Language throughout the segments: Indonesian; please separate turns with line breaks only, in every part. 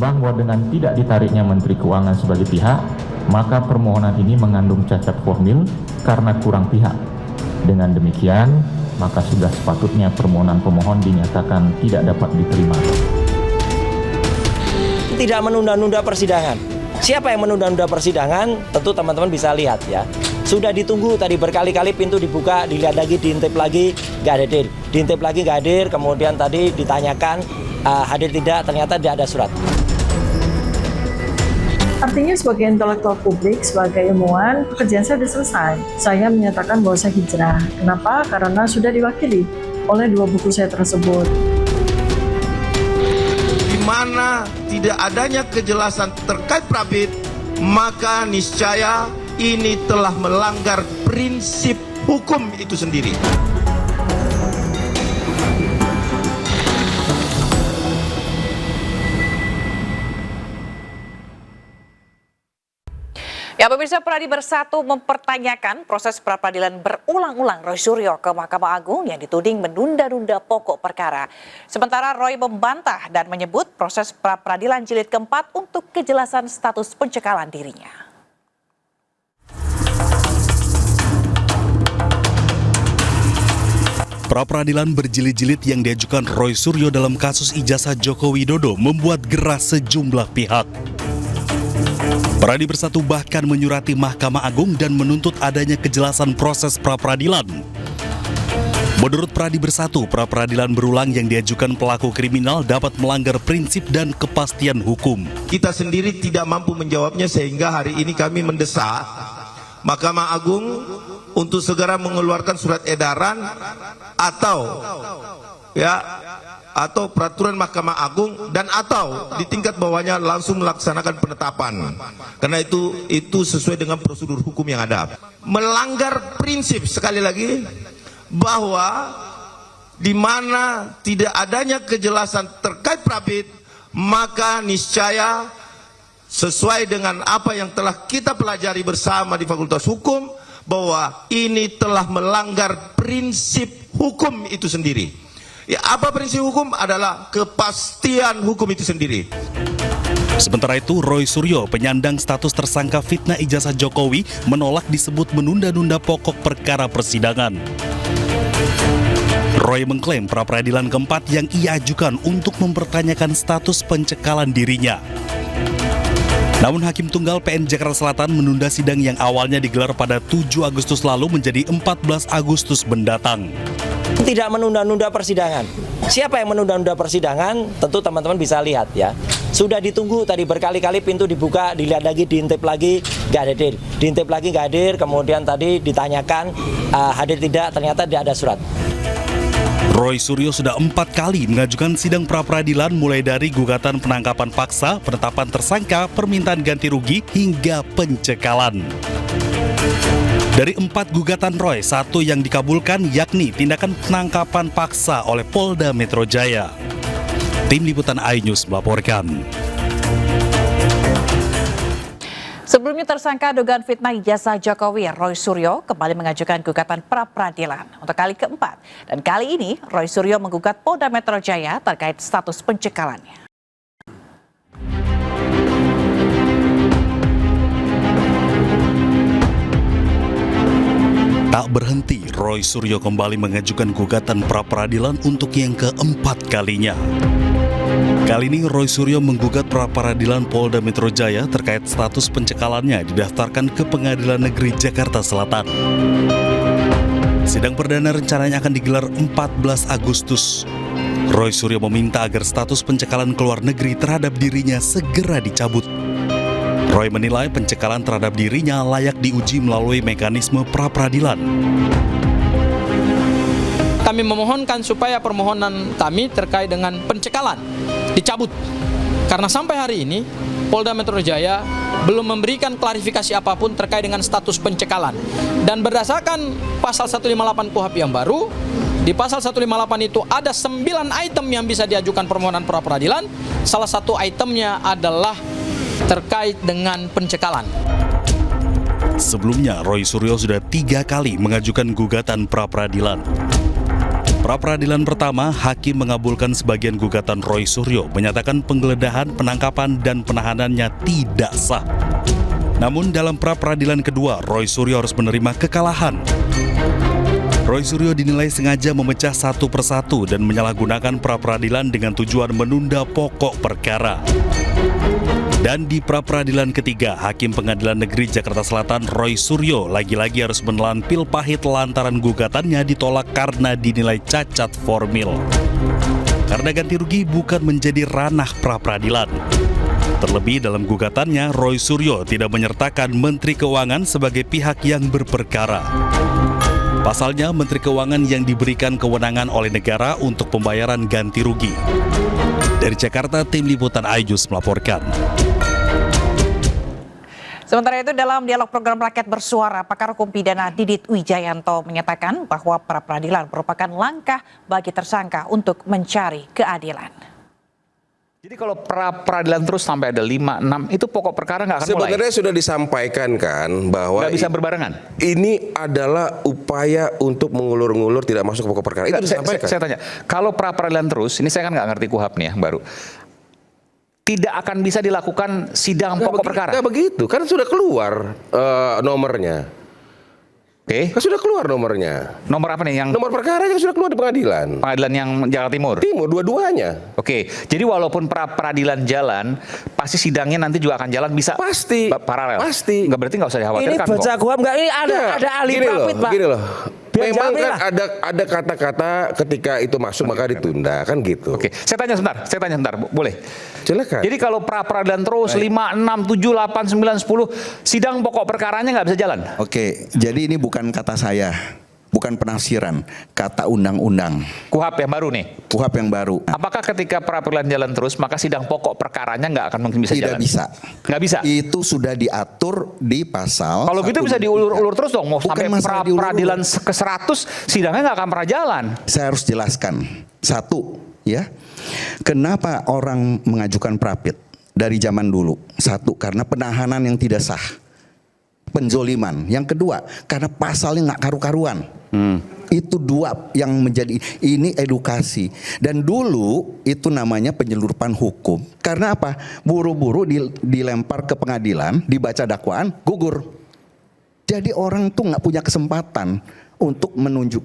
Menimbang bahwa dengan tidak ditariknya Menteri Keuangan sebagai pihak, maka permohonan ini mengandung cacat formil karena kurang pihak. Dengan demikian, maka sudah sepatutnya permohonan pemohon dinyatakan tidak dapat diterima.
Tidak menunda-nunda persidangan. Siapa yang menunda-nunda persidangan? Tentu teman-teman bisa lihat ya. Sudah ditunggu tadi berkali-kali pintu dibuka, dilihat lagi, diintip lagi, nggak hadir. Diintip lagi nggak hadir, kemudian tadi ditanyakan hadir tidak, ternyata tidak ada surat.
Artinya sebagai intelektual publik, sebagai ilmuwan, pekerjaan saya sudah selesai. Saya menyatakan bahwa saya hijrah. Kenapa? Karena sudah diwakili oleh 2 buku saya tersebut.
Di mana tidak adanya kejelasan terkait Prabit, maka niscaya ini telah melanggar prinsip hukum itu sendiri.
Ya, pemirsa, Pradi Bersatu mempertanyakan proses pra-peradilan berulang-ulang Roy Suryo ke Mahkamah Agung yang dituding menunda-nunda pokok perkara. Sementara Roy membantah dan menyebut proses pra-peradilan jilid keempat untuk kejelasan status pencekalan dirinya.
Pra-peradilan berjilid-jilid yang diajukan Roy Suryo dalam kasus ijazah Joko Widodo membuat gerah sejumlah pihak. Pradi Bersatu bahkan menyurati Mahkamah Agung dan menuntut adanya kejelasan proses pra-peradilan. Menurut Pradi Bersatu, pra-peradilan berulang yang diajukan pelaku kriminal dapat melanggar prinsip dan kepastian hukum.
Kita sendiri tidak mampu menjawabnya sehingga hari ini kami mendesak Mahkamah Agung untuk segera mengeluarkan surat edaran atau peraturan Mahkamah Agung atau di tingkat bawahnya langsung melaksanakan penetapan. Karena itu sesuai dengan prosedur hukum yang ada. Melanggar prinsip sekali lagi bahwa di mana tidak adanya kejelasan terkait Prabit, maka niscaya sesuai dengan apa yang telah kita pelajari bersama di Fakultas Hukum bahwa ini telah melanggar prinsip hukum itu sendiri. Ya, apa prinsip hukum? Adalah kepastian hukum itu sendiri.
Sementara itu, Roy Suryo, penyandang status tersangka fitnah ijazah Jokowi, menolak disebut menunda-nunda pokok perkara persidangan. Roy mengklaim pra-peradilan keempat yang ia ajukan untuk mempertanyakan status pencekalan dirinya. Namun Hakim Tunggal PN Jakarta Selatan menunda sidang yang awalnya digelar pada 7 Agustus lalu menjadi 14 Agustus mendatang.
Tidak menunda-nunda persidangan. Siapa yang menunda-nunda persidangan? Tentu teman-teman bisa lihat ya. Sudah ditunggu tadi berkali-kali pintu dibuka, dilihat lagi, diintip lagi, nggak hadir. Diintip lagi nggak hadir, kemudian tadi ditanyakan hadir tidak, ternyata tidak ada surat.
Roy Suryo sudah 4 kali mengajukan sidang pra-peradilan mulai dari gugatan penangkapan paksa, penetapan tersangka, permintaan ganti rugi, hingga pencekalan. Dari 4 gugatan Roy, 1 yang dikabulkan yakni tindakan penangkapan paksa oleh Polda Metro Jaya. Tim Liputan iNews melaporkan.
Sebelumnya tersangka dugaan fitnah ijazah Jokowi, Roy Suryo, kembali mengajukan gugatan pra-peradilan untuk kali keempat. Dan kali ini, Roy Suryo menggugat Polda Metro Jaya terkait status pencekalannya.
Tak berhenti, Roy Suryo kembali mengajukan gugatan pra-peradilan untuk yang keempat kalinya. Kali ini Roy Suryo menggugat pra-peradilan Polda Metro Jaya terkait status pencekalannya didaftarkan ke Pengadilan Negeri Jakarta Selatan. Sidang perdana rencananya akan digelar 14 Agustus. Roy Suryo meminta agar status pencekalan ke luar negeri terhadap dirinya segera dicabut. Roy menilai pencekalan terhadap dirinya layak diuji melalui mekanisme pra-peradilan.
Kami memohonkan supaya permohonan kami terkait dengan pencekalan dicabut. Karena sampai hari ini Polda Metro Jaya belum memberikan klarifikasi apapun terkait dengan status pencekalan. Dan berdasarkan pasal 158 KUHP yang baru, di pasal 158 itu ada 9 item yang bisa diajukan permohonan pra-peradilan. Salah satu itemnya adalah terkait dengan pencekalan.
Sebelumnya, Roy Suryo sudah 3 kali mengajukan gugatan pra-peradilan. pra-peradilan pertama, hakim mengabulkan sebagian gugatan Roy Suryo, menyatakan penggeledahan, penangkapan, dan penahanannya tidak sah. Namun dalam pra-peradilan kedua, Roy Suryo harus menerima kekalahan. Roy Suryo dinilai sengaja memecah satu persatu dan menyalahgunakan pra-peradilan dengan tujuan menunda pokok perkara. Dan di pra-peradilan ketiga, Hakim Pengadilan Negeri Jakarta Selatan Roy Suryo lagi-lagi harus menelan pil pahit lantaran gugatannya ditolak karena dinilai cacat formil. Karena ganti rugi bukan menjadi ranah pra-peradilan. Terlebih dalam gugatannya, Roy Suryo tidak menyertakan Menteri Keuangan sebagai pihak yang berperkara. Pasalnya, Menteri Keuangan yang diberikan kewenangan oleh negara untuk pembayaran ganti rugi. Dari Jakarta, Tim Liputan Ayjus melaporkan.
Sementara itu dalam dialog program Rakyat Bersuara, pakar hukum pidana Didit Wijayanto menyatakan bahwa pra-peradilan merupakan langkah bagi tersangka untuk mencari keadilan.
Jadi kalau pra-peradilan terus sampai ada 5, 6, itu pokok perkara nggak akan mulai?
Sebenarnya sudah disampaikan kan bahwa
Nggak bisa berbarengan?
Ini adalah upaya untuk mengulur-ngulur tidak masuk pokok perkara. Itu disampaikan.
Saya tanya, kalau pra-peradilan terus, ini saya kan nggak ngerti KUHAP nih yang baru, tidak akan bisa dilakukan sidang pokok perkara?
Nggak begitu, kan sudah keluar nomornya.
Oke.
Kan sudah keluar nomornya.
Nomor apa nih yang?
Nomor perkara yang sudah keluar di pengadilan.
Pengadilan yang Jakarta Timur?
Timur, dua-duanya.
Oke, jadi walaupun pra-peradilan jalan, pasti sidangnya nanti juga akan jalan bisa
Pasti.
Paralel?
Pasti.
Nggak, berarti nggak usah
Ini
dikhawatirkan kok.
baca KUHAP nggak? Ini ada ahli
Gini
Prapit, Pak.
Gini loh.
Biar
Memang
jamin
kan
lah.
ada kata-kata ketika itu masuk maka ditunda kan gitu.
Oke, saya tanya sebentar, boleh?
Silakan.
Jadi kalau pra-peradilan terus 5, 6, 7, 8, 9, 10, sidang pokok perkaranya nggak bisa jalan?
Oke, jadi ini bukan kata saya, bukan penafsiran, kata undang-undang.
KUHAP yang baru nih?
KUHAP yang baru.
Apakah ketika pra-peradilan jalan terus, maka sidang pokok perkaranya nggak akan mungkin bisa
Tidak
jalan?
bisa.
Nggak bisa?
Itu sudah diatur di pasal.
Kalau gitu bisa diulur-ulur terus dong, mau
Bukan
sampai
masalah diulur-ulur.
pra-peradilan ke 100, sidangnya nggak akan pernah jalan.
Saya harus jelaskan. Satu, ya. Kenapa orang mengajukan prapit dari zaman dulu? Satu, karena penahanan yang tidak sah. Penzoliman. Yang kedua, karena pasalnya nggak karu-karuan. Itu dua yang menjadi ini edukasi. Dan dulu itu namanya penyeludupan hukum. Karena apa? Buru-buru dilempar ke pengadilan, dibaca dakwaan, gugur. Jadi orang tuh nggak punya kesempatan untuk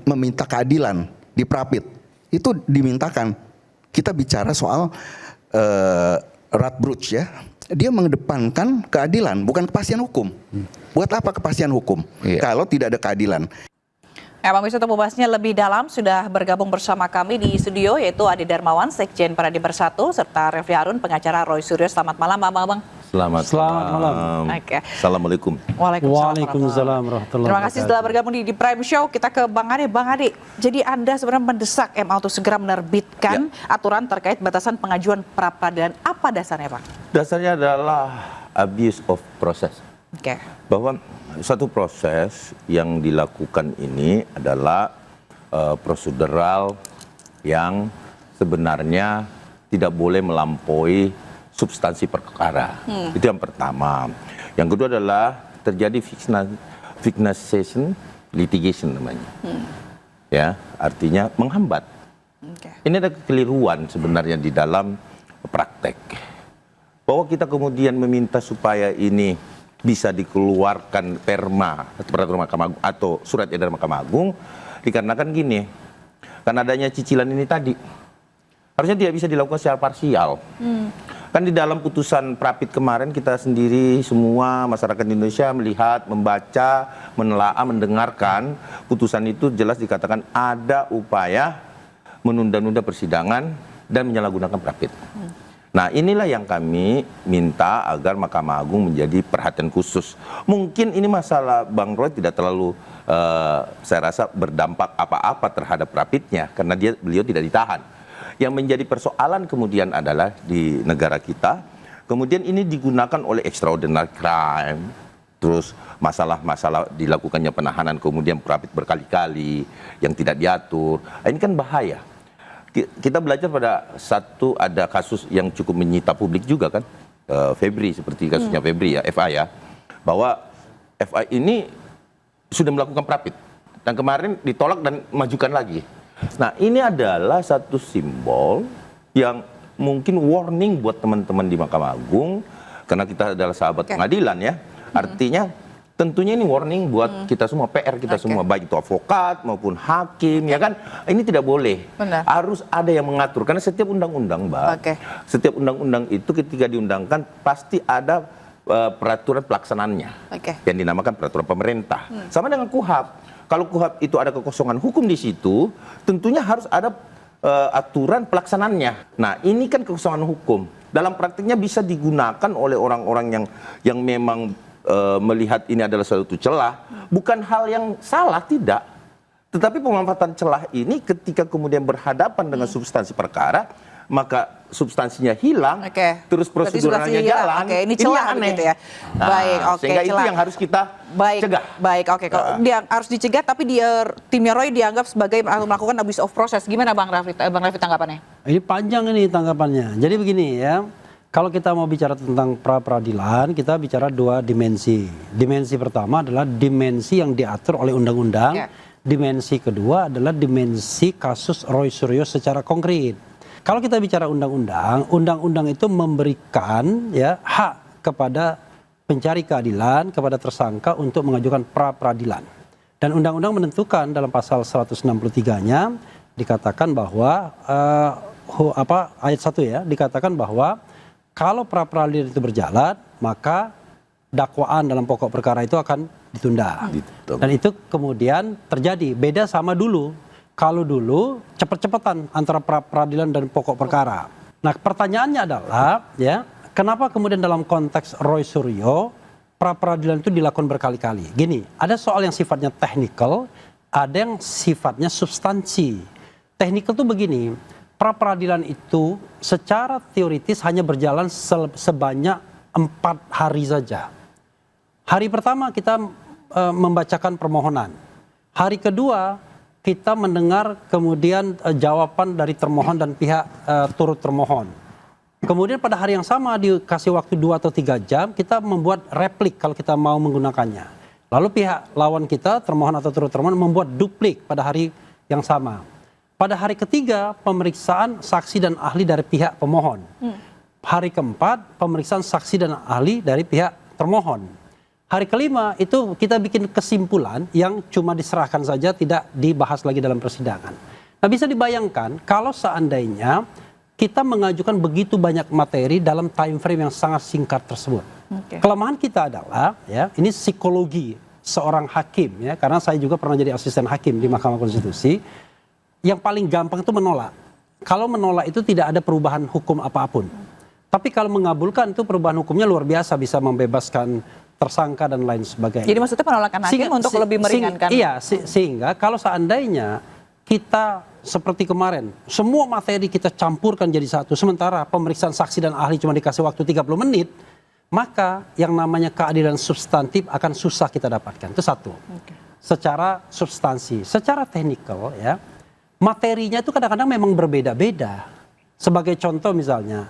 meminta keadilan di prapit. Itu dimintakan. Kita bicara soal Radbruch ya. Dia mengedepankan keadilan, bukan kepastian hukum. Buat apa kepastian hukum? Kalau tidak ada keadilan.
Bang Wisnu, untuk membahasnya lebih dalam sudah bergabung bersama kami di studio yaitu Adi Darmawan, Sekjen Paradi Bersatu, serta Refli Harun, pengacara Roy Suryo. Selamat malam, Bang.
Selamat malam.
Oke.
Assalamualaikum.
Waalaikumsalam warahmatullahi. Terima kasih sudah bergabung di Prime Show. Kita ke Bang Adi. Bang Adi, jadi Anda sebenarnya mendesak MA untuk segera menerbitkan aturan terkait batasan pengajuan pra-peradilan. Apa dasarnya, Bang?
Dasarnya adalah abuse of process.
Oke.
Bahwa satu proses yang dilakukan ini adalah prosedural yang sebenarnya tidak boleh melampaui substansi perkara. Itu yang pertama. Yang kedua adalah terjadi victimization litigation namanya. Ya, artinya menghambat. Ini ada kekeliruan sebenarnya di dalam praktek. Bahwa kita kemudian meminta supaya ini bisa dikeluarkan perma peraturan Mahkamah Agung atau surat edaran Mahkamah Agung dikarenakan gini, karena adanya cicilan ini tadi harusnya tidak bisa dilakukan secara parsial. Kan di dalam putusan Prapit kemarin kita sendiri semua masyarakat Indonesia melihat, membaca, menelaah, mendengarkan putusan itu jelas dikatakan ada upaya menunda-nunda persidangan dan menyalahgunakan Prapit. Nah, inilah yang kami minta agar Mahkamah Agung menjadi perhatian khusus. Mungkin ini masalah Bang Roy tidak terlalu, saya rasa berdampak apa-apa terhadap Prapitnya, karena beliau tidak ditahan. Yang menjadi persoalan kemudian adalah di negara kita, kemudian ini digunakan oleh extraordinary crime, terus masalah-masalah dilakukannya penahanan, kemudian Prapit berkali-kali yang tidak diatur. Ini kan bahaya. Kita belajar pada ada kasus yang cukup menyita publik juga kan, Febri, seperti kasusnya Febri ya, FA ya, bahwa FA ini sudah melakukan Prapit dan kemarin ditolak dan majukan lagi. Nah, ini adalah satu simbol yang mungkin warning buat teman-teman di Mahkamah Agung, karena kita adalah sahabat pengadilan ya. Artinya tentunya ini warning buat kita semua, PR kita semua, baik itu advokat maupun hakim, ya kan? Ini tidak boleh.
Benar.
Harus ada yang mengatur, karena setiap undang-undang, Mbak, setiap undang-undang itu ketika diundangkan pasti ada peraturan pelaksanaannya, yang dinamakan peraturan pemerintah. Sama dengan KUHP. Kalau KUHP itu ada kekosongan hukum di situ, tentunya harus ada aturan pelaksanaannya. Nah, ini kan kekosongan hukum. Dalam praktiknya bisa digunakan oleh orang-orang yang memang melihat ini adalah suatu celah, bukan hal yang salah, tidak. Tetapi pemanfaatan celah ini ketika kemudian berhadapan dengan substansi perkara, maka substansinya hilang, terus proseduralnya jalan.
Ini celah begitu ya. Baik,
sehingga itu yang harus kita cegah.
Baik, kalau dia harus dicegah, tapi timnya Roy dianggap sebagai melakukan abuse of process. Gimana Bang Raffi tanggapannya?
Ini panjang ini tanggapannya. Jadi begini ya. Kalau kita mau bicara tentang pra-peradilan, kita bicara dua dimensi. Dimensi pertama adalah dimensi yang diatur oleh undang-undang. Dimensi kedua adalah dimensi kasus Roy Suryo secara konkret. Kalau kita bicara undang-undang, undang-undang itu memberikan ya hak kepada pencari keadilan, kepada tersangka untuk mengajukan pra-peradilan. Dan undang-undang menentukan dalam pasal 163-nya dikatakan bahwa ayat 1 ya, dikatakan bahwa kalau pra-peradilan itu berjalan, maka dakwaan dalam pokok perkara itu akan ditunda. Dan itu kemudian terjadi. Beda sama dulu. Kalau dulu cepet-cepetan antara pra-peradilan dan pokok perkara. Nah, pertanyaannya adalah, ya, kenapa kemudian dalam konteks Roy Suryo pra-peradilan itu dilakukan berkali-kali? Gini, ada soal yang sifatnya teknikal, ada yang sifatnya substansi. Teknikal itu begini. Pra-peradilan itu secara teoritis hanya berjalan sebanyak 4 hari saja. Hari pertama kita membacakan permohonan. Hari kedua kita mendengar kemudian jawaban dari termohon dan pihak turut termohon. Kemudian pada hari yang sama dikasih waktu 2 atau 3 jam kita membuat replik kalau kita mau menggunakannya. Lalu pihak lawan kita, termohon atau turut termohon, membuat duplik pada hari yang sama. Pada hari ketiga, pemeriksaan saksi dan ahli dari pihak pemohon. Hari keempat, pemeriksaan saksi dan ahli dari pihak termohon. Hari kelima, itu kita bikin kesimpulan yang cuma diserahkan saja, tidak dibahas lagi dalam persidangan. Nah, bisa dibayangkan kalau seandainya kita mengajukan begitu banyak materi dalam time frame yang sangat singkat tersebut. Kelemahan kita adalah, ya, ini psikologi seorang hakim, ya, karena saya juga pernah jadi asisten hakim di Mahkamah Konstitusi. Yang paling gampang itu menolak. Kalau menolak itu tidak ada perubahan hukum apapun. Tapi kalau mengabulkan itu perubahan hukumnya luar biasa, bisa membebaskan tersangka dan lain sebagainya.
Jadi maksudnya penolakan hakim untuk lebih meringankan.
Iya, sehingga kalau seandainya kita seperti kemarin, semua materi kita campurkan jadi satu, sementara pemeriksaan saksi dan ahli cuma dikasih waktu 30 menit, maka yang namanya keadilan substantif akan susah kita dapatkan. Itu satu. Secara substansi, secara teknikal ya, materinya itu kadang-kadang memang berbeda-beda. Sebagai contoh misalnya,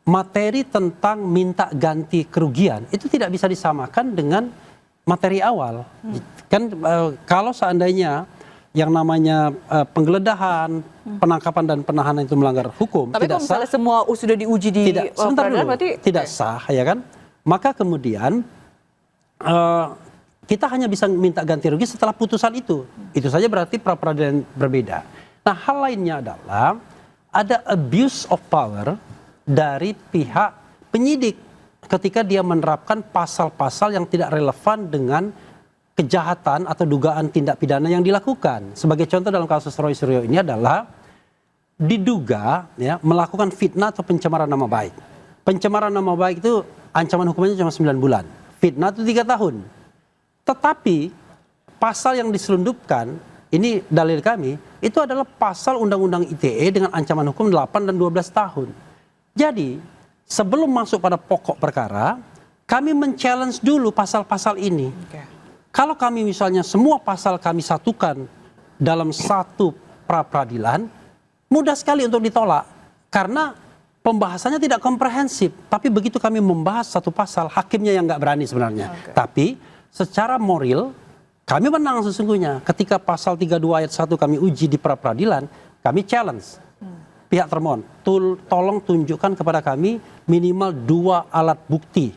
materi tentang minta ganti kerugian itu tidak bisa disamakan dengan materi awal. Kan kalau seandainya yang namanya penggeledahan, penangkapan dan penahanan itu melanggar hukum,
tapi
tidak
kalau
sah.
misalnya semua sudah diuji di
Sebentar dulu,
berarti
tidak sah, ya kan? Maka kemudian kita hanya bisa minta ganti rugi setelah putusan itu. Itu saja berarti pra-peradilan berbeda. Nah, hal lainnya adalah ada abuse of power dari pihak penyidik ketika dia menerapkan pasal-pasal yang tidak relevan dengan kejahatan atau dugaan tindak pidana yang dilakukan. Sebagai contoh dalam kasus Roy Suryo ini adalah diduga ya melakukan fitnah atau pencemaran nama baik. Pencemaran nama baik itu ancaman hukumannya cuma 9 bulan. Fitnah itu 3 tahun. Tetapi pasal yang diselundupkan, ini dalil kami, itu adalah pasal Undang-Undang ITE dengan ancaman hukum 8 dan 12 tahun. Jadi, sebelum masuk pada pokok perkara, kami men-challenge dulu pasal-pasal ini. Kalau kami misalnya semua pasal kami satukan dalam satu pra-peradilan, mudah sekali untuk ditolak. Karena pembahasannya tidak komprehensif. Tapi begitu kami membahas satu pasal, hakimnya yang nggak berani sebenarnya. Tapi secara moral, Kami menang sesungguhnya. Ketika pasal 32 ayat 1 kami uji di pra-peradilan, kami challenge pihak termohon, tolong tunjukkan kepada kami minimal 2 alat bukti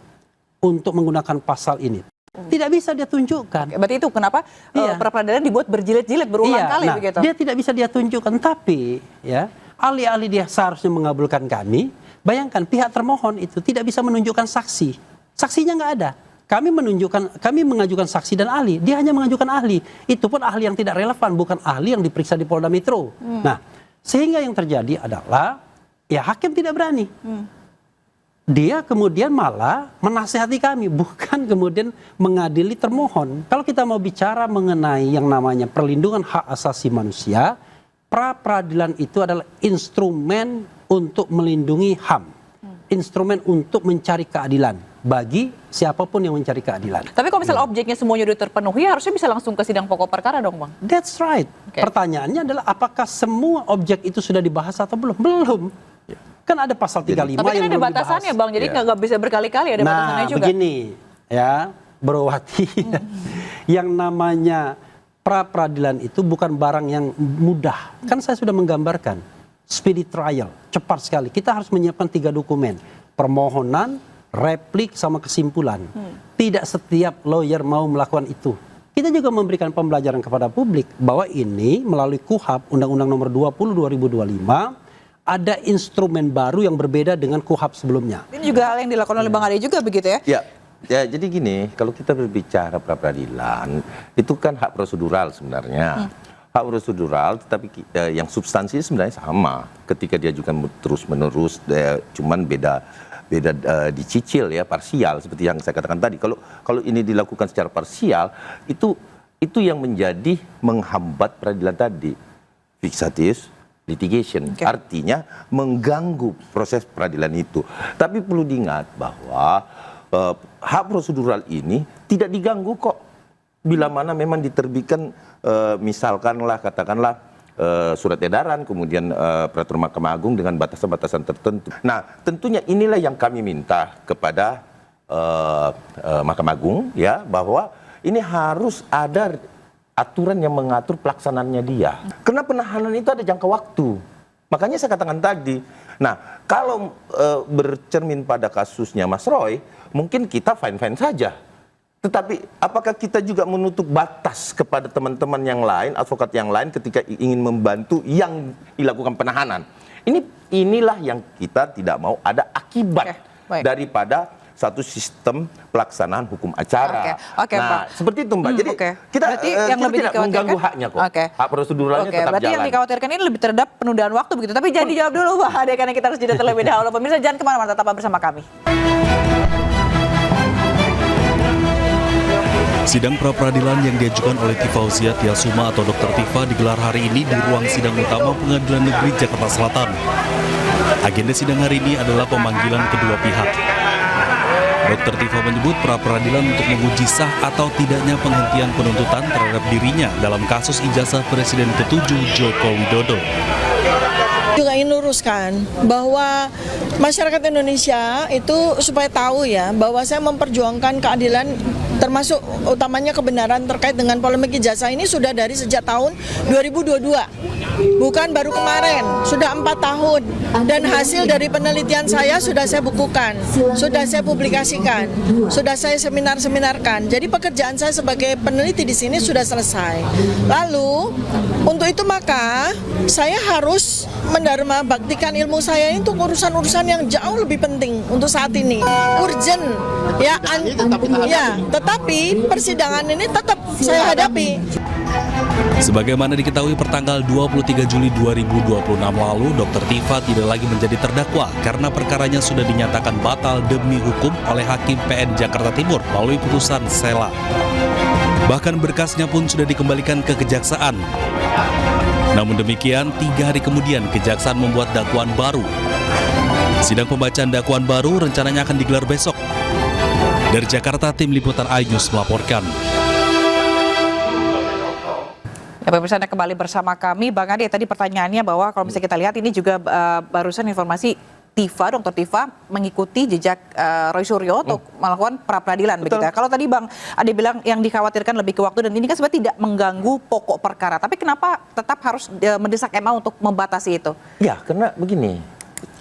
untuk menggunakan pasal ini. Tidak bisa dia tunjukkan.
Berarti itu kenapa pra-peradilan dibuat berjilid-jilid berulang kali
nah,
begitu?
Dia tidak bisa dia tunjukkan, tapi ya alih-alih dia seharusnya mengabulkan kami, bayangkan pihak termohon itu tidak bisa menunjukkan saksi. Saksinya nggak ada. Kami mengajukan saksi dan ahli, dia hanya mengajukan ahli. Itu pun ahli yang tidak relevan, bukan ahli yang diperiksa di Polda Metro. Nah, sehingga yang terjadi adalah ya hakim tidak berani. Dia kemudian malah menasihati kami, bukan kemudian mengadili termohon. Kalau kita mau bicara mengenai yang namanya perlindungan hak asasi manusia, pra-peradilan itu adalah instrumen untuk melindungi HAM. Instrumen untuk mencari keadilan bagi siapapun yang mencari keadilan.
Tapi kalau misalnya objeknya semuanya sudah terpenuhi, harusnya bisa langsung ke sidang pokok perkara dong, Bang?
That's right. Pertanyaannya adalah apakah semua objek itu sudah dibahas atau belum? Belum. Kan ada pasal 35
tapi kan
yang
ada
belum
batasannya,
dibahas.
Bang. Jadi nggak bisa berkali-kali, ada batasannya juga. Nah,
begini ya, Berwati. Yang namanya pra-peradilan itu bukan barang yang mudah. Kan saya sudah menggambarkan. Speedy trial, cepat sekali. Kita harus menyiapkan 3 dokumen. Permohonan, replik, sama kesimpulan. Tidak setiap lawyer mau melakukan itu. Kita juga memberikan pembelajaran kepada publik bahwa ini melalui KUHP, Undang-Undang Nomor 20 2025, ada instrumen baru yang berbeda dengan KUHP sebelumnya.
Ini juga hal yang dilakukan oleh Bang Ade juga begitu ya?
Ya, jadi gini, kalau kita berbicara pra-peradilan, itu kan hak prosedural sebenarnya. Hak prosedural, tetapi yang substansi sebenarnya sama. Ketika diajukan terus-menerus, cuman beda dicicil ya, parsial seperti yang saya katakan tadi. Kalau ini dilakukan secara parsial, itu yang menjadi menghambat peradilan tadi. Fixative litigation, artinya mengganggu proses peradilan itu. Tapi perlu diingat bahwa hak prosedural ini tidak diganggu kok. Bila mana memang diterbitkan misalkanlah katakanlah surat edaran, kemudian peraturan Mahkamah Agung dengan batasan-batasan tertentu. Nah, tentunya inilah yang kami minta kepada Mahkamah Agung ya, bahwa ini harus ada aturan yang mengatur pelaksanaannya dia. Karena penahanan itu ada jangka waktu. Makanya saya katakan tadi. Nah, kalau bercermin pada kasusnya Mas Roy, mungkin kita fine-fine saja. Tetapi apakah kita juga menutup batas kepada teman-teman yang lain, advokat yang lain ketika ingin membantu yang dilakukan penahanan? Inilah yang kita tidak mau ada akibat daripada satu sistem pelaksanaan hukum acara. Nah, seperti itu Mbak. Jadi kita
yang lebih
tidak mengganggu haknya kok. Hak proseduralnya tetap
berarti
jalan.
yang dikhawatirkan ini lebih terhadap penundaan waktu begitu. Tapi jangan dijawab dulu Pak Ade, karena kita harus jeda terlebih dahulu. Pemirsa jangan kemana-mana, tetap bersama kami.
Sidang pra-peradilan yang diajukan oleh Tifauzia Tiasuma atau Dr. Tifa digelar hari ini di ruang sidang utama Pengadilan Negeri Jakarta Selatan. Agenda sidang hari ini adalah pemanggilan kedua pihak. Dr. Tifa menyebut pra-peradilan untuk menguji sah atau tidaknya penghentian penuntutan terhadap dirinya dalam kasus ijazah Presiden ke-7 Joko Widodo.
Juga ingin luruskan bahwa masyarakat Indonesia itu supaya tahu ya bahwa saya memperjuangkan keadilan termasuk utamanya kebenaran terkait dengan polemik ijazah ini sudah dari sejak tahun 2022. Bukan baru kemarin, sudah 4 tahun. Dan hasil dari penelitian saya sudah saya bukukan, sudah saya publikasikan, sudah saya seminar-seminarkan. Jadi pekerjaan saya sebagai peneliti di sini sudah selesai. Lalu untuk itu maka saya harus mendharma baktikan ilmu saya ini untuk urusan-urusan yang jauh lebih penting untuk saat ini, urgent ya, tetapi persidangan ini tetap saya hadapi.
Sebagaimana diketahui pertanggal 23 Juli 2026 lalu, Dr. Tifa tidak lagi menjadi terdakwa karena perkaranya sudah dinyatakan batal demi hukum oleh Hakim PN Jakarta Timur melalui putusan Sela. Bahkan berkasnya pun sudah dikembalikan ke kejaksaan. Namun demikian, 3 hari kemudian kejaksaan membuat dakwaan baru. Sidang pembacaan dakwaan baru rencananya akan digelar besok. Dari Jakarta, tim liputan iNews melaporkan.
Ya, pemirsa, Anda kembali bersama kami. Bang Ade, tadi pertanyaannya bahwa kalau misalnya kita lihat ini juga barusan informasi Tifa, Dr. Tifa mengikuti jejak Roy Suryo untuk melakukan pra-peradilan begitu ya. Kalau tadi Bang Ade bilang yang dikhawatirkan lebih ke waktu, dan ini kan sebenarnya tidak mengganggu pokok perkara. Tapi kenapa tetap harus mendesak MA untuk membatasi itu?
Ya, karena begini,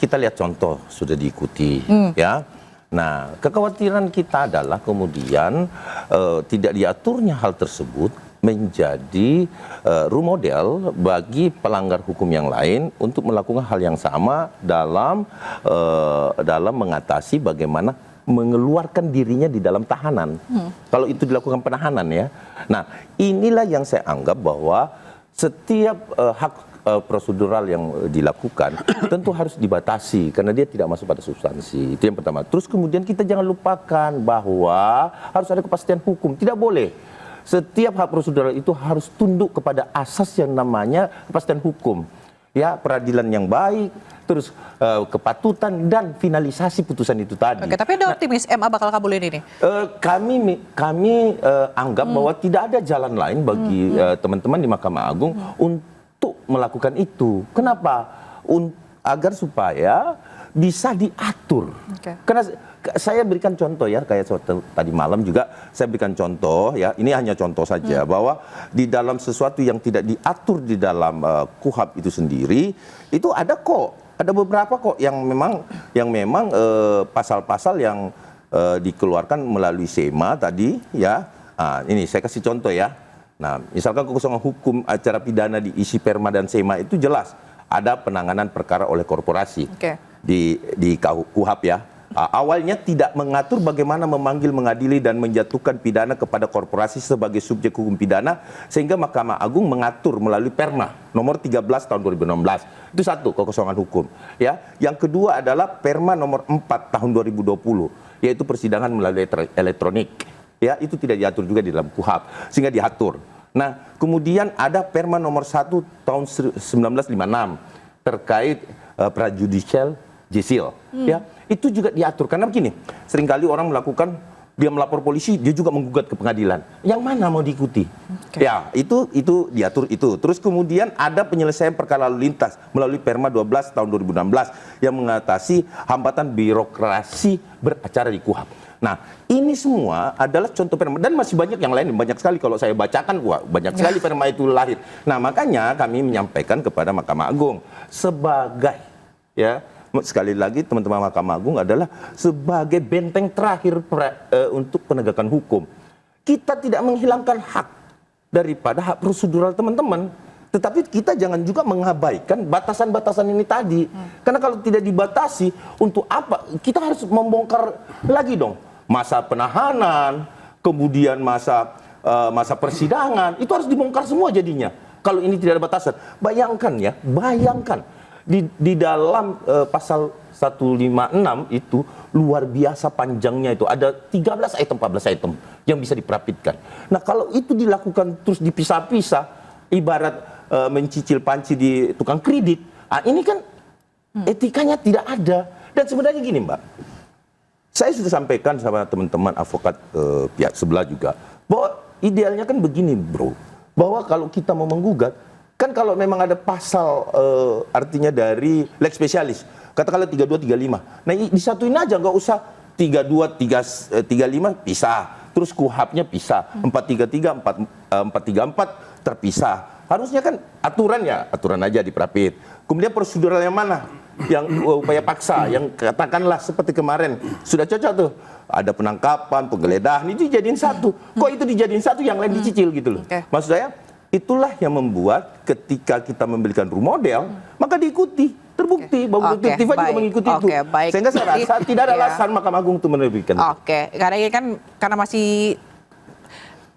kita lihat contoh sudah diikuti, ya. Nah, kekhawatiran kita adalah kemudian tidak diaturnya hal tersebut menjadi role model bagi pelanggar hukum yang lain untuk melakukan hal yang sama dalam mengatasi bagaimana mengeluarkan dirinya di dalam tahanan. Kalau itu dilakukan penahanan ya. Nah, inilah yang saya anggap bahwa setiap hak prosedural yang dilakukan tentu harus dibatasi karena dia tidak masuk pada substansi. Itu yang pertama. Terus kemudian kita jangan lupakan bahwa harus ada kepastian hukum. Tidak boleh setiap hak prosedural itu harus tunduk kepada asas yang namanya kepastian hukum. Ya, peradilan yang baik, terus kepatutan dan finalisasi putusan itu tadi.
Oke, tapi ada optimis MA bakal kabulin ini?
Kami anggap bahwa tidak ada jalan lain bagi teman-teman di Mahkamah Agung untuk melakukan itu. Kenapa? Agar supaya bisa diatur. Karena saya berikan contoh ya, kayak tadi malam juga saya berikan contoh ya, ini hanya contoh saja bahwa di dalam sesuatu yang tidak diatur di dalam KUHAP itu sendiri, itu ada beberapa kok yang memang pasal-pasal yang dikeluarkan melalui SEMA tadi ya. Nah, ini saya kasih contoh ya. Nah, misalkan kekosongan hukum acara pidana di isi Perma dan SEMA itu jelas ada penanganan perkara oleh korporasi di KUHAP ya. Awalnya tidak mengatur bagaimana memanggil, mengadili dan menjatuhkan pidana kepada korporasi sebagai subjek hukum pidana, sehingga Mahkamah Agung mengatur melalui Perma nomor 13 tahun 2016. Itu satu, kekosongan hukum ya. Yang kedua adalah Perma nomor 4 tahun 2020, yaitu persidangan melalui elektronik. Ya, itu tidak diatur juga di dalam KUHAP, sehingga diatur. Nah, kemudian ada Perma nomor 1 tahun 1956 terkait prajudicial jesil. Ya, itu juga diatur. Karena begini, seringkali orang melakukan, dia melapor polisi, dia juga menggugat ke pengadilan. Yang mana mau diikuti? Ya, itu diatur itu. Terus kemudian ada penyelesaian perkara lalu lintas melalui Perma 12 tahun 2016 yang mengatasi hambatan birokrasi beracara di KUHAP. Nah, ini semua adalah contoh Perma, dan masih banyak yang lain, banyak sekali kalau saya bacakan, wah, banyak sekali Perma itu lahir. Nah, makanya kami menyampaikan kepada Mahkamah Agung sebagai, ya, sekali lagi teman-teman Mahkamah Agung adalah sebagai benteng terakhir untuk penegakan hukum. Kita tidak menghilangkan hak daripada hak prosedural teman-teman, tetapi kita jangan juga mengabaikan batasan-batasan ini tadi. Karena kalau tidak dibatasi, untuk apa? Kita harus membongkar lagi dong. Masa penahanan, kemudian masa persidangan, itu harus dibongkar semua jadinya. Kalau ini tidak ada batasan. Bayangkan ya, bayangkan. Di dalam pasal 156 itu luar biasa panjangnya itu. Ada 13 item, 14 item yang bisa diperapitkan. Nah, kalau itu dilakukan terus dipisah-pisah, ibarat mencicil panci di tukang kredit, ini kan etikanya tidak ada. Dan sebenarnya gini Mbak, saya sudah sampaikan sama teman-teman advokat pihak sebelah juga, bahwa idealnya kan begini bro, bahwa kalau kita mau menggugat, kan kalau memang ada pasal artinya dari lex specialis, katakanlah 32, 35, nah disatuin aja, nggak usah 32, 35 pisah, terus KUHAP-nya pisah, 433, 434 terpisah. Harusnya kan aturan aja diperapit. Kemudian prosedural yang mana? Yang upaya paksa, yang katakanlah seperti kemarin sudah cocok tuh, ada penangkapan, penggeledahan, itu dijadiin satu. Kok itu dijadiin satu, yang lain dicicil gitu loh. Maksud saya, itulah yang membuat ketika kita memberikan role model, maka diikuti. Terbukti bahwa Tifa juga mengikuti itu. Sehingga saya rasa tidak ada alasan Mahkamah Agung untuk menerbitkan.
Karena ini kan karena masih.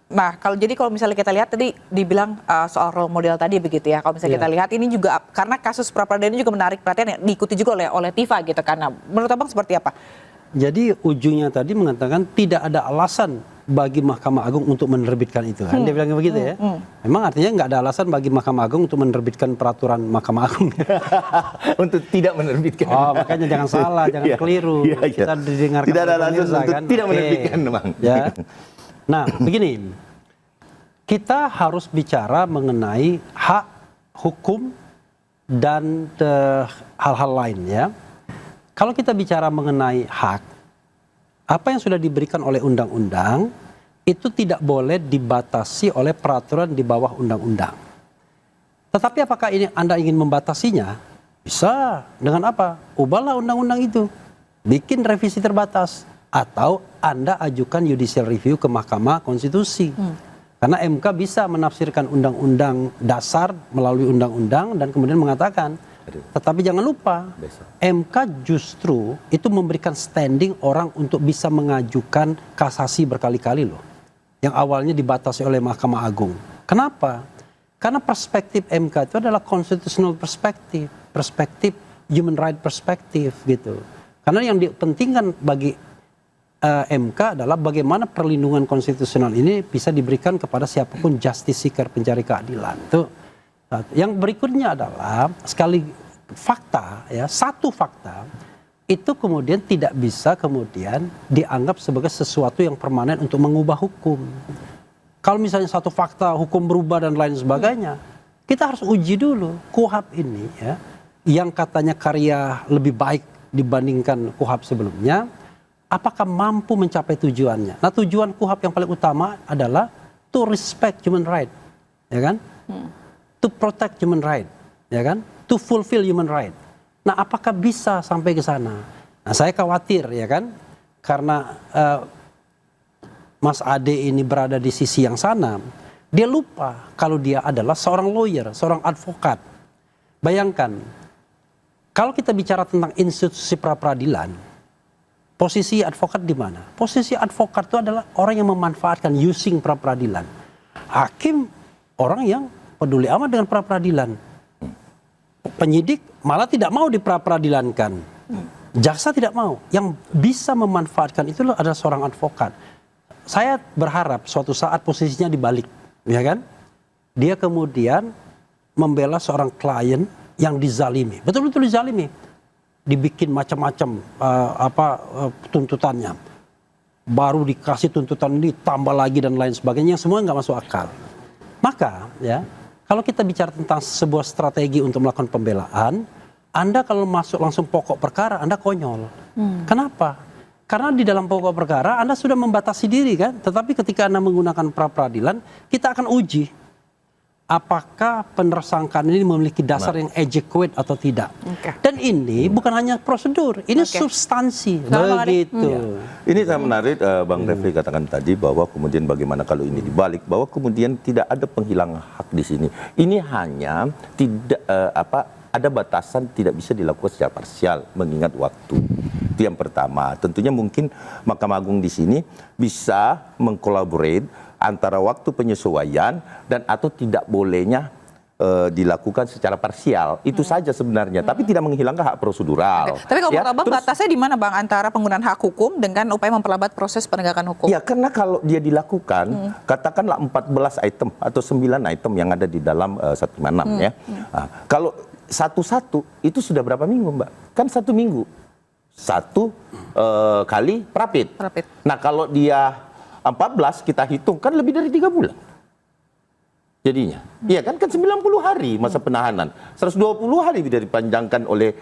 Nah, kalau misalnya kita lihat tadi dibilang soal role model tadi begitu ya. Kalau misalnya kita lihat ini juga karena kasus pra-peradilan ini juga menarik perhatian, diikuti juga oleh Tifa gitu. Karena menurut Abang seperti apa?
Jadi ujungnya tadi mengatakan tidak ada alasan bagi Mahkamah Agung untuk menerbitkan itu kan. Dia bilang begitu ya. Memang artinya nggak ada alasan bagi Mahkamah Agung untuk menerbitkan peraturan Mahkamah Agung.
Untuk tidak menerbitkan.
Oh, makanya jangan salah, jangan keliru. Kita didengarkan.
Tidak ada alasan untuk tidak menerbitkan memang.
Ya. Nah, begini, kita harus bicara mengenai hak hukum dan hal-hal lain ya. kalau kita bicara mengenai hak, apa yang sudah diberikan oleh undang-undang itu tidak boleh dibatasi oleh peraturan di bawah undang-undang. Tetapi apakah ini Anda ingin membatasinya? Bisa. Dengan apa? Ubahlah undang-undang itu. Bikin revisi terbatas. Atau Anda ajukan judicial review ke Mahkamah Konstitusi. Karena MK bisa menafsirkan undang-undang dasar melalui undang-undang dan kemudian mengatakan, tetapi jangan lupa, MK justru itu memberikan standing orang untuk bisa mengajukan kasasi berkali-kali loh. Yang awalnya dibatasi oleh Mahkamah Agung. Kenapa? Karena perspektif MK itu adalah constitutional perspective, perspektif human right perspective gitu. Karena yang dipentingkan bagi MK adalah bagaimana perlindungan konstitusional ini bisa diberikan kepada siapapun justice seeker, pencari keadilan. Tuh. Yang berikutnya adalah sekali fakta, ya, satu fakta itu kemudian tidak bisa kemudian dianggap sebagai sesuatu yang permanen untuk mengubah hukum. Kalau misalnya satu fakta hukum berubah dan lain sebagainya, kita harus uji dulu KUHP ini, ya, yang katanya karya lebih baik dibandingkan KUHP sebelumnya, apakah mampu mencapai tujuannya. Nah, tujuan KUHP yang paling utama adalah to respect human right, ya kan? To protect human right, ya kan? To fulfill human right. Nah, apakah bisa sampai ke sana? Nah, saya khawatir, ya kan, karena Mas Ade ini berada di sisi yang sana, dia lupa kalau dia adalah seorang lawyer, seorang advokat. Bayangkan, kalau kita bicara tentang institusi pra-peradilan, posisi advokat di mana? Posisi advokat itu adalah orang yang memanfaatkan using pra-peradilan. Hakim orang yang peduli amat dengan pra-peradilan. Penyidik malah tidak mau dipra-peradilankan. Jaksa tidak mau. Yang bisa memanfaatkan itu adalah seorang advokat. Saya berharap suatu saat posisinya dibalik, ya kan? Dia kemudian membela seorang klien yang dizalimi, betul-betul dizalimi, dibikin macam-macam tuntutannya, baru dikasih tuntutan ini tambah lagi dan lain sebagainya, yang semua nggak masuk akal. Maka, ya, kalau kita bicara tentang sebuah strategi untuk melakukan pembelaan, Anda kalau masuk langsung pokok perkara, Anda konyol. Kenapa? Karena di dalam pokok perkara Anda sudah membatasi diri kan, tetapi ketika Anda menggunakan pra-peradilan, kita akan uji apakah penersangkaan ini memiliki dasar yang adequate atau tidak. Dan ini bukan hanya prosedur, ini substansi. Begitu.
Ini saya menarik Bang Refli katakan tadi bahwa kemudian bagaimana kalau ini dibalik, bahwa kemudian tidak ada penghilangan hak di sini. Ini hanya tidak ada batasan tidak bisa dilakukan secara parsial mengingat waktu. Itu yang pertama. Tentunya mungkin Mahkamah Agung di sini bisa mengkolaborate antara waktu penyesuaian dan atau tidak bolehnya dilakukan secara parsial. Itu saja sebenarnya, tapi tidak menghilangkan hak prosedural.
Tapi kalau menurut Abang, batasnya di mana, Bang, antara penggunaan hak hukum dengan upaya memperlambat proses penegakan hukum?
Ya, karena kalau dia dilakukan, katakanlah 14 item atau 9 item yang ada di dalam 156 ya. Nah, kalau satu-satu itu sudah berapa minggu, Mbak? Kan 1 minggu. 1 kali prapit. Nah, kalau dia 14 kita hitung kan lebih dari 3 bulan. Jadinya. Iya kan 90 hari masa penahanan. 120 hari tidak dipanjangkan oleh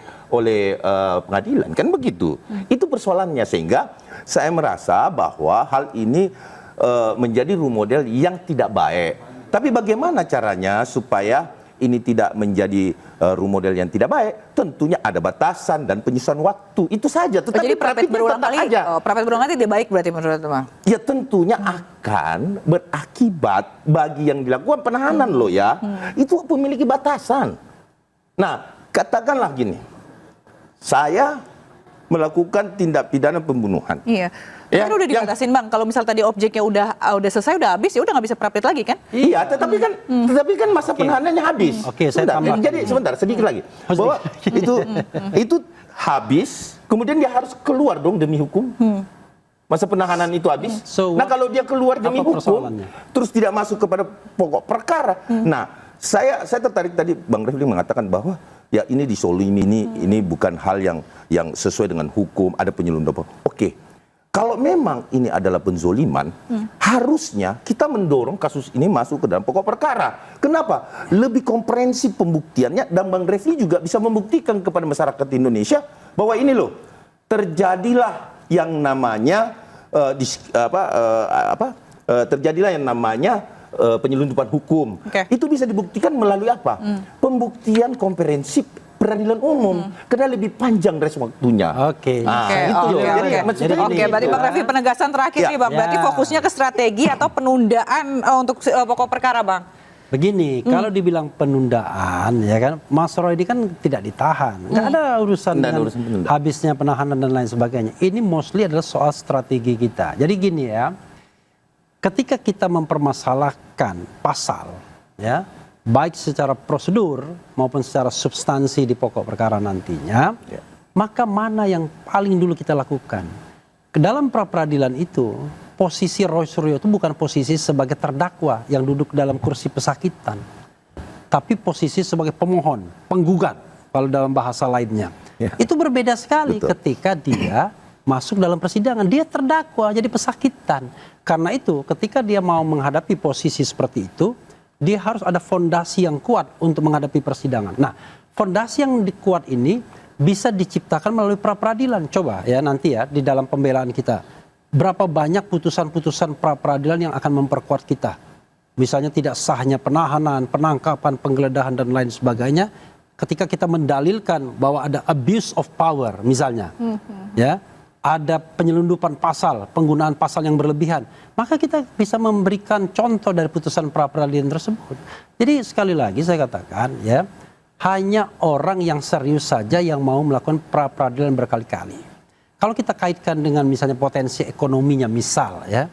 pengadilan. Kan begitu. Itu persoalannya, sehingga saya merasa bahwa hal ini menjadi role model yang tidak baik. Tapi bagaimana caranya supaya ini tidak menjadi role model yang tidak baik? Tentunya ada batasan dan penyusunan waktu. Itu saja. Tetapi
jadi prapit berulang kali, prapit berulang kali tidak baik berarti menurut Bang?
Ya tentunya akan berakibat bagi yang dilakukan penahanan loh ya. Itu memiliki batasan. Nah, katakanlah gini. Saya melakukan tindak pidana pembunuhan.
Iya. Ya, kan udah dibatasin Bang, kalau misal tadi objeknya udah selesai, udah habis, ya udah nggak bisa prapit lagi kan?
Iya, tetapi kan masa penahanannya habis.
Oke, saya tambah.
Jadi sebentar, sedikit lagi. Bahwa itu habis, kemudian dia harus keluar dong demi hukum. Masa penahanan itu habis. Nah, kalau dia keluar demi hukum, terus tidak masuk kepada pokok perkara. Nah, saya tertarik tadi Bang Refli mengatakan bahwa ya ini disolimi, ini bukan hal yang sesuai dengan hukum, ada penyelundupan. Oke. Kalau memang ini adalah penzoliman, harusnya kita mendorong kasus ini masuk ke dalam pokok perkara. Kenapa? Lebih komprehensif pembuktiannya, dan Bang Refli juga bisa membuktikan kepada masyarakat Indonesia bahwa ini loh, terjadilah yang namanya terjadilah yang namanya penyelundupan hukum. Itu bisa dibuktikan melalui apa? Pembuktian komprehensif peradilan umum, karena lebih panjang dari waktunya.
Berarti Bang Refli, penegasan terakhir nih Bang, berarti fokusnya ke strategi atau penundaan untuk pokok perkara, Bang?
Begini, kalau dibilang penundaan, ya kan, Mas Roy ini kan tidak ditahan, nggak ada urusan dengan habisnya penahanan dan lain sebagainya. Ini mostly adalah soal strategi kita. Jadi gini ya, ketika kita mempermasalahkan pasal, ya, baik secara prosedur maupun secara substansi di pokok perkara nantinya, maka mana yang paling dulu kita lakukan? Ke dalam pra-peradilan itu, posisi Roy Suryo itu bukan posisi sebagai terdakwa yang duduk dalam kursi pesakitan, tapi posisi sebagai pemohon, penggugat kalau dalam bahasa lainnya. Itu berbeda sekali ketika dia masuk dalam persidangan, dia terdakwa jadi pesakitan. Karena itu ketika dia mau menghadapi posisi seperti itu, dia harus ada fondasi yang kuat untuk menghadapi persidangan. Nah, fondasi yang kuat ini bisa diciptakan melalui pra-peradilan. Coba ya nanti ya di dalam pembelaan kita, berapa banyak putusan-putusan pra-peradilan yang akan memperkuat kita. Misalnya tidak sahnya penahanan, penangkapan, penggeledahan dan lain sebagainya. Ketika kita mendalilkan bahwa ada abuse of power misalnya, ya, ada penyelundupan pasal, penggunaan pasal yang berlebihan, maka kita bisa memberikan contoh dari putusan pra-peradilan tersebut. Jadi sekali lagi saya katakan ya, hanya orang yang serius saja yang mau melakukan pra-peradilan berkali-kali. Kalau kita kaitkan dengan misalnya potensi ekonominya misal ya,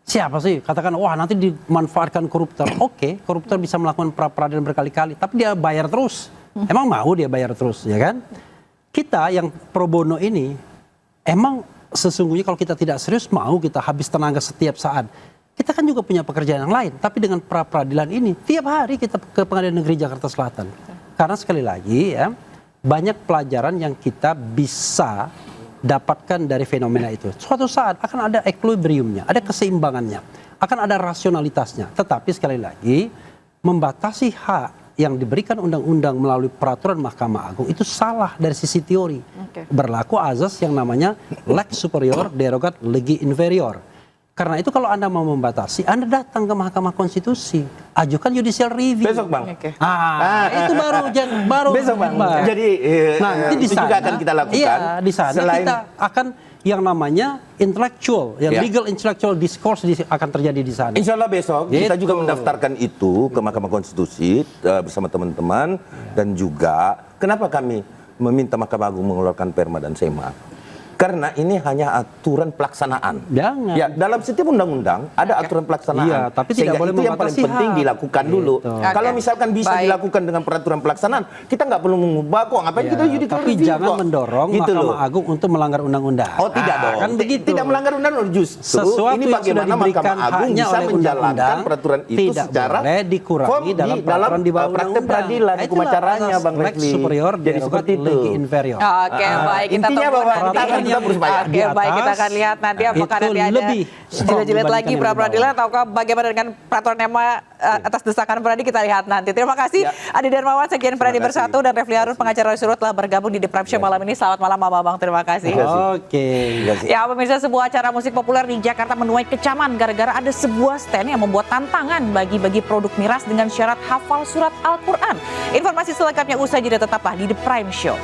siapa sih katakan wah nanti dimanfaatkan koruptor. Oke, koruptor bisa melakukan pra-peradilan berkali-kali, tapi dia bayar terus. Emang mau dia bayar terus, ya kan? Kita yang pro bono ini, emang sesungguhnya kalau kita tidak serius mau kita habis tenaga setiap saat. Kita kan juga punya pekerjaan yang lain, tapi dengan pra-peradilan ini tiap hari kita ke Pengadilan Negeri Jakarta Selatan. Karena sekali lagi ya, banyak pelajaran yang kita bisa dapatkan dari fenomena itu. Suatu saat akan ada equilibriumnya, ada keseimbangannya, akan ada rasionalitasnya. Tetapi sekali lagi, membatasi hak yang diberikan undang-undang melalui peraturan Mahkamah Agung itu salah dari sisi teori. Berlaku azas yang namanya lex superior derogat legi inferior. Karena itu kalau Anda mau membatasi, Anda datang ke Mahkamah Konstitusi, ajukan judicial review.
Besok Bang.
Itu baru
besok Bang. Jadi
nanti di sana
juga akan kita lakukan.
Iya, di sana kita akan yang namanya intellectual, legal intellectual discourse akan terjadi di sana.
Insya Allah besok kita juga mendaftarkan itu ke Mahkamah Konstitusi bersama teman-teman, dan juga kenapa kami meminta Mahkamah Agung mengeluarkan perma dan sema? Karena ini hanya aturan pelaksanaan.
Jangan.
Ya, dalam setiap undang-undang ada aturan pelaksanaan.
Iya, tapi tidak boleh
itu yang paling penting dilakukan dulu. Kalau misalkan bisa dilakukan dengan peraturan pelaksanaan, kita nggak perlu mengubah kok. Ngapain kita judicial
tapi
review
jangan
kok?
mendorong
Gitu
Mahkamah Agung untuk melanggar undang-undang.
Oh tidak dong.
Kan begitu.
Tidak melanggar undang-undang, justru
Sesuatu
ini
yang sudah
bagaimana
diberikan
Mahkamah Agung
haknya
bisa
oleh
menjalankan
undang-undang
peraturan itu
tidak
secara
boleh dikurangi dalam peraturan di bawah
praktek
undang-undang.
peradilan, hukum
Itulah
acaranya
azas
Bang
lex
Refli.
superior
Jadi
derogat
seperti itu.
legi inferior.
Oke, baik, kita
intinya
tunggu
bahwa
nanti.
kita harus berupaya.
Oke, baik, kita akan lihat nanti apakah
Itu
nanti ada
lebih
jilid-jilid lagi
dibandingkan
pra-peradilan ataukah bagaimana dengan peraturan EMA atas desakan Pradi, kita lihat nanti. Terima kasih Adi Darmawan, Sekjen Pradi Bersatu, dan Refli Harun, pengacara Roy Suryo, telah bergabung di The Prime Show malam ini. Selamat malam Bang, terima kasih.
Oke.
Ya pemirsa, sebuah acara musik populer di Jakarta menuai kecaman gara-gara ada sebuah stand yang membuat tantangan bagi-bagi produk miras dengan syarat hafal surat Al-Quran. Informasi selengkapnya usai jeda, tetaplah di The Prime Show.